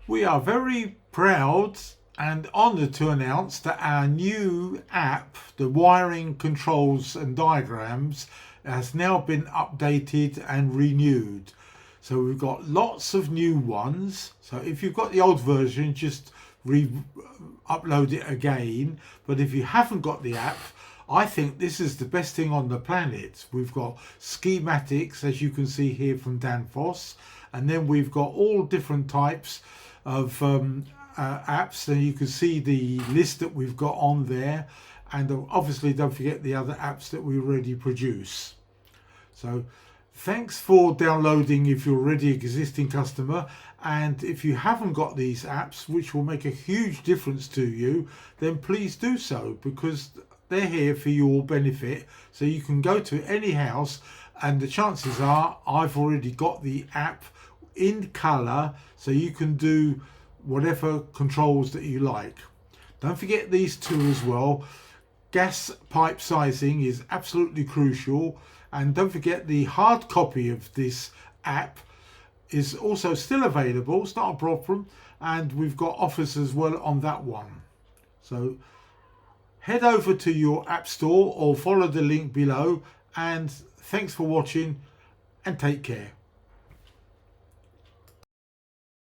We are very proud and honoured to announce that our new app, the wiring controls and diagrams, has now been updated and renewed. So we've got lots of new ones. So if you've got the old version, just upload it again. But if you haven't got the app, I think this is the best thing on the planet. We've got schematics, as you can see here from Danfoss, and then we've got all different types of apps, and you can see the list that we've got on there, and obviously don't forget the other apps that we already produce. So thanks for downloading if you're already an existing customer, and if you haven't got these apps, which will make a huge difference to you, then please do so, because they're here for your benefit. So you can go to any house, and the chances are I've already got the app in colour, so you can do whatever controls that you like. Don't forget these two as well. Gas pipe sizing is absolutely crucial, and don't forget the hard copy of this app is also still available. It's not a problem, and we've got offers as well on that one. So head over to your app store or follow the link below, and thanks for watching and take care.